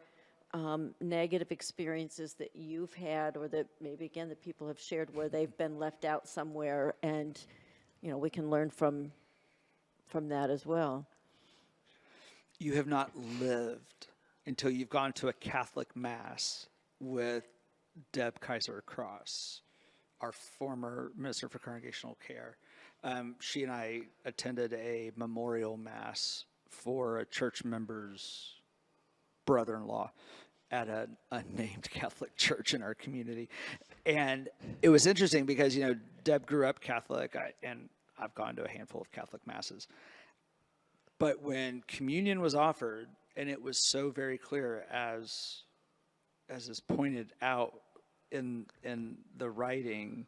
negative experiences that you've had, or that maybe, again, that people have shared where they've been left out somewhere, and, you know, we can learn from that as well? You have not lived until you've gone to a Catholic Mass with Deb Kaiser Cross, our former Minister for Congregational Care. She and I attended a memorial Mass for a church member's brother-in-law at a unnamed Catholic church in our community. And it was interesting because, you know, Deb grew up Catholic, and I've gone to a handful of Catholic Masses. But when communion was offered, and it was so very clear, as is pointed out in the writing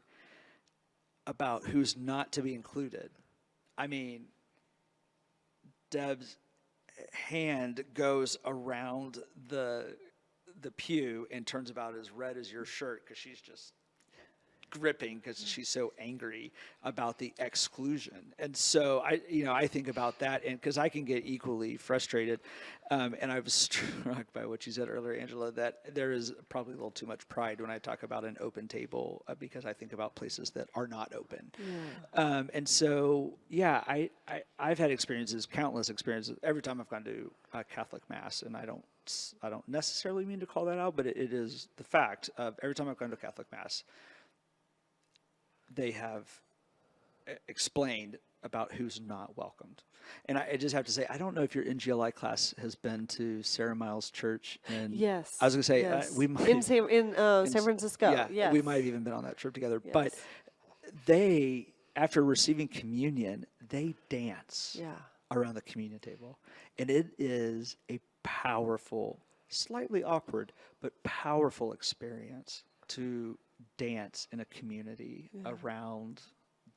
about who's not to be included. I mean, Deb's hand goes around the pew and turns about as red as your shirt, because she's just gripping because she's so angry about the exclusion. And so I think about that, and because I can get equally frustrated, and I was struck by what you said earlier, Angela, that there is probably a little too much pride when I talk about an open table, because I think about places that are not open. Yeah. And so, yeah, I've had experiences, countless experiences, every time I've gone to a Catholic Mass, and I don't necessarily mean to call that out, but it is the fact of every time I've gone to a Catholic Mass, they have explained about who's not welcomed. And I just have to say, I don't know if your NGLI class has been to Sarah Miles Church. Yes. I was going to say, yes. We might. In San Francisco. Yeah, yes. we might have even been on that trip together. Yes. But they, after receiving communion, they dance around the communion table. And it is a powerful, slightly awkward, but powerful experience to dance in a community around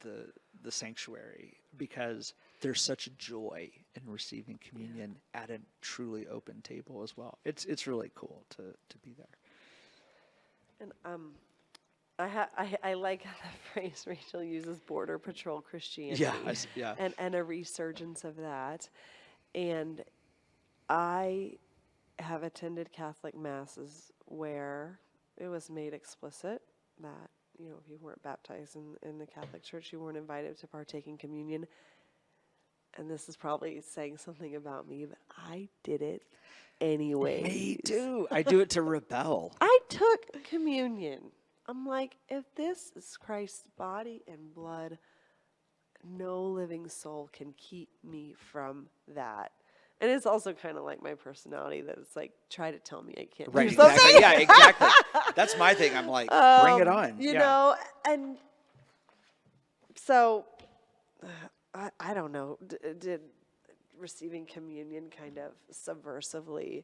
the sanctuary, because there's such joy in receiving communion at a truly open table as well. It's really cool to be there. And I like the phrase Rachel uses, border patrol Christianity. And a resurgence of that. And I have attended Catholic Masses where it was made explicit that, you know, if you weren't baptized in the Catholic Church, you weren't invited to partake in communion. And this is probably saying something about me, but I did it anyway. Me too. I do it to rebel. I took communion. I'm like, if this is Christ's body and blood, no living soul can keep me from that. And it's also kind of like my personality that it's like, try to tell me I can't do something. Exactly. Yeah, exactly. That's my thing. I'm like, bring it on. You know, and so I don't know. Did receiving communion kind of subversively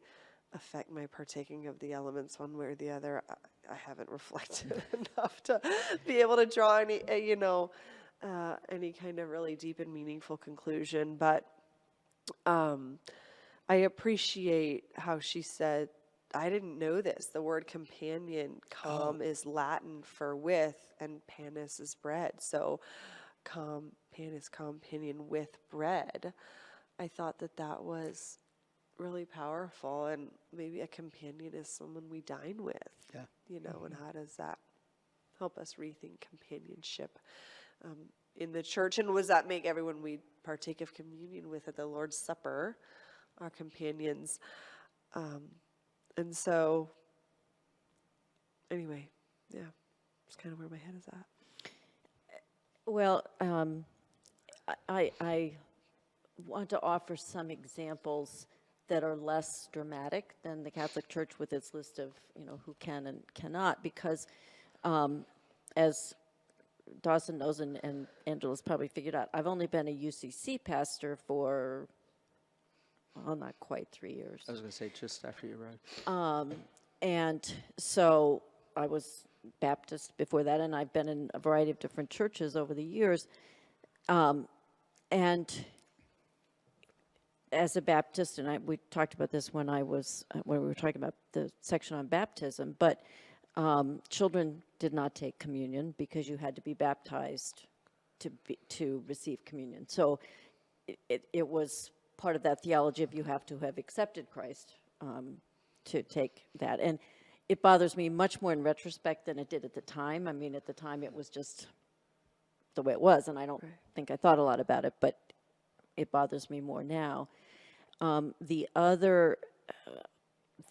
affect my partaking of the elements one way or the other? I haven't reflected enough to be able to draw any kind of really deep and meaningful conclusion. But I appreciate how she said, I didn't know this. The word companion, is Latin for with, and panis is bread. So panis, companion with bread. I thought that was really powerful, and maybe a companion is someone we dine with. Yeah. You know, and how does that help us rethink companionship in the church? And was that make everyone we partake of communion with at the Lord's Supper our companions? And so, anyway, yeah, that's kind of where my head is at. Well, I want to offer some examples that are less dramatic than the Catholic Church with its list of, you know, who can and cannot, because as Dawson knows, and Angela's probably figured out, I've only been a UCC pastor for, well, not quite 3 years. I was going to say just after you arrived. And so I was Baptist before that, and I've been in a variety of different churches over the years. And as a Baptist, and we talked about this when we were talking about the section on baptism, but children did not take communion because you had to be baptized to receive communion. So it was part of that theology of you have to have accepted Christ to take that. And it bothers me much more in retrospect than it did at the time. I mean, at the time it was just the way it was, and I don't think I thought a lot about it, but it bothers me more now. The other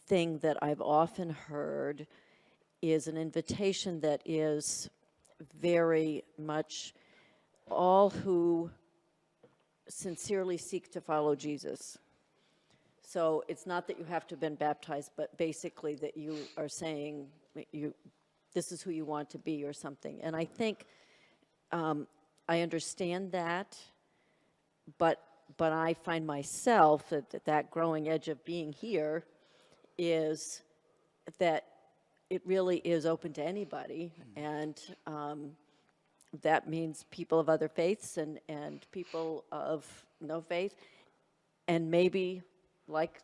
thing that I've often heard is an invitation that is very much all who sincerely seek to follow Jesus. So it's not that you have to have been baptized, but basically that you are saying this is who you want to be or something. And I think I understand that, but I find myself that growing edge of being here is that it really is open to anybody, and that means people of other faiths and people of no faith, and maybe, like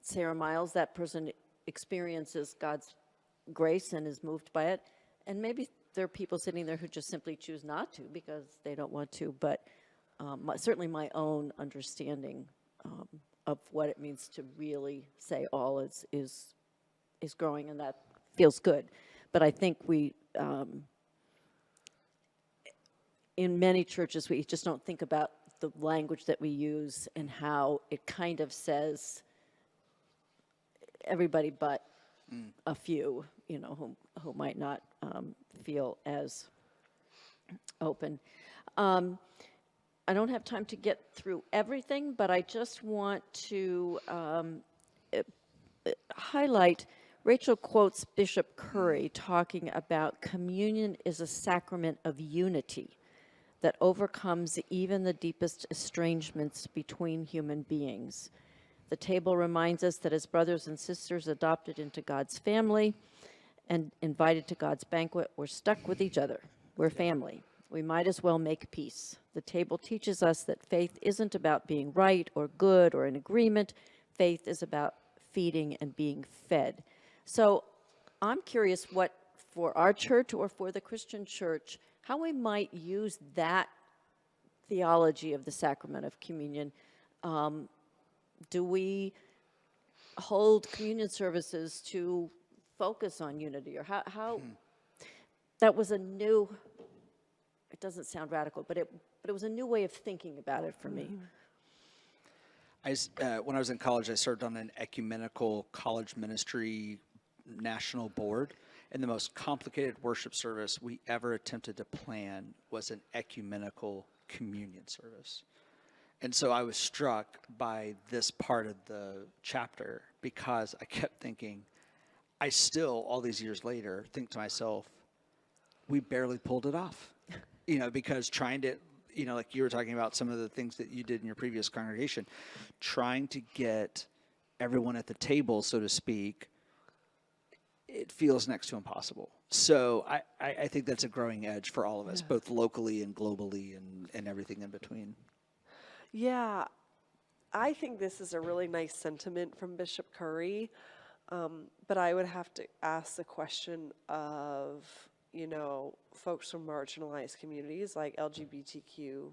Sarah Miles, that person experiences God's grace and is moved by it, and maybe there are people sitting there who just simply choose not to because they don't want to, but certainly my own understanding of what it means to really say all is growing, and that feels good. But I think we, in many churches, we just don't think about the language that we use and how it kind of says everybody but a few, who might not feel as open. I don't have time to get through everything, but I just want to highlight, Rachel quotes Bishop Curry talking about communion is a sacrament of unity that overcomes even the deepest estrangements between human beings. The table reminds us that as brothers and sisters adopted into God's family and invited to God's banquet, we're stuck with each other. We're family. We might as well make peace. The table teaches us that faith isn't about being right or good or in agreement. Faith is about feeding and being fed. So I'm curious what, for our church or for the Christian church, how we might use that theology of the sacrament of communion. Do we hold communion services to focus on unity, or how that was a new, it doesn't sound radical, but it was a new way of thinking about it for me. When I was in college, I served on an ecumenical college ministry national board, and the most complicated worship service we ever attempted to plan was an ecumenical communion service. And so I was struck by this part of the chapter because I kept thinking, I still, all these years later, think to myself, we barely pulled it off. Because trying to, like you were talking about some of the things that you did in your previous congregation, trying to get everyone at the table, so to speak, it feels next to impossible. So I think that's a growing edge for all of us, both locally and globally and everything in between. Yeah, I think this is a really nice sentiment from Bishop Curry, but I would have to ask the question of, folks from marginalized communities like LGBTQ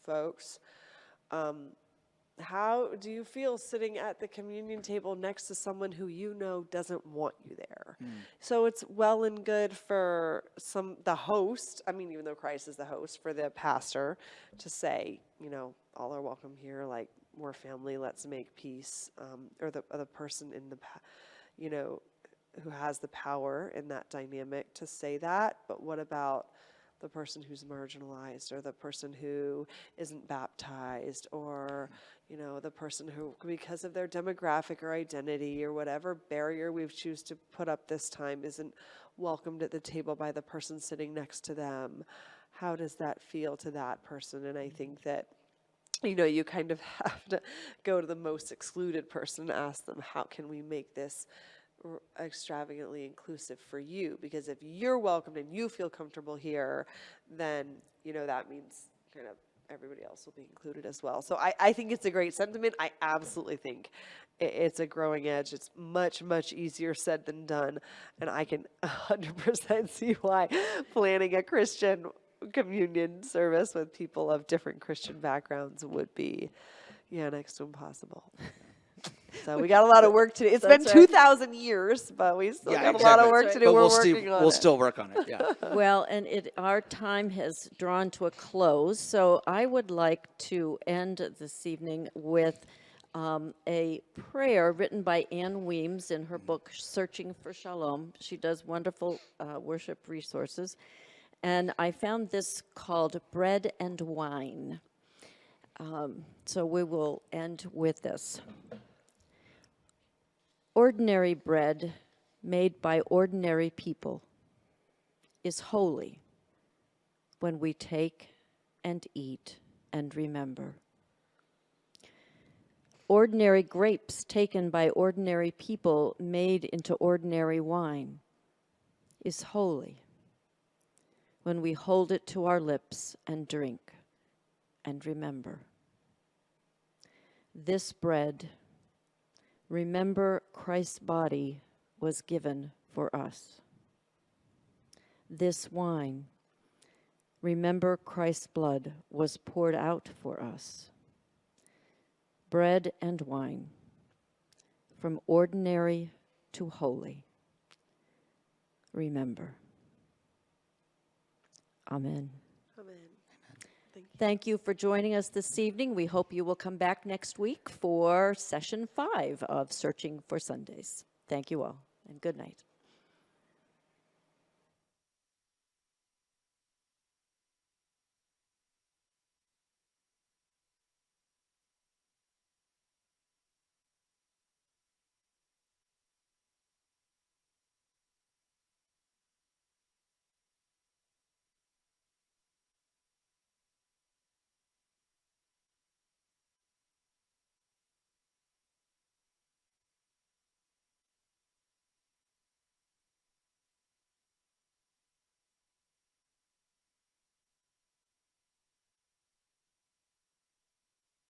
folks. How do you feel sitting at the communion table next to someone who doesn't want you there? So it's well and good for the host, even though Christ is the host, for the pastor to say, all are welcome here, like, we're family, let's make peace, or the person in who has the power in that dynamic to say that. But what about the person who's marginalized, or the person who isn't baptized, or the person who, because of their demographic or identity or whatever barrier we've choose to put up this time, isn't welcomed at the table by the person sitting next to them? How does that feel to that person? And I think that you kind of have to go to the most excluded person and ask them, how can we make this extravagantly inclusive for you? Because if you're welcomed and you feel comfortable here, then that means kind of everybody else will be included as well. So I think it's a great sentiment. I absolutely think it's a growing edge. It's much, much easier said than done. And I can 100% see why planning a Christian communion service with people of different Christian backgrounds would be, next to impossible. So we got a lot of work to do. It's been 2,000 years, but we still got a lot of work to do. But We're working on we'll it. still work on it. Yeah. Well, and our time has drawn to a close, so I would like to end this evening with a prayer written by Ann Weems in her book, Searching for Shalom. She does wonderful worship resources. And I found this called Bread and Wine. So we will end with this. Ordinary bread made by ordinary people is holy when we take and eat and remember. Ordinary grapes taken by ordinary people made into ordinary wine is holy when we hold it to our lips and drink and remember. This bread, remember Christ's body was given for us. This wine, remember Christ's blood was poured out for us. Bread and wine, from ordinary to holy. Remember. Amen. Amen. Thank you. Thank you for joining us this evening. We hope you will come back next week for session 5 of Searching for Sundays. Thank you all, and good night.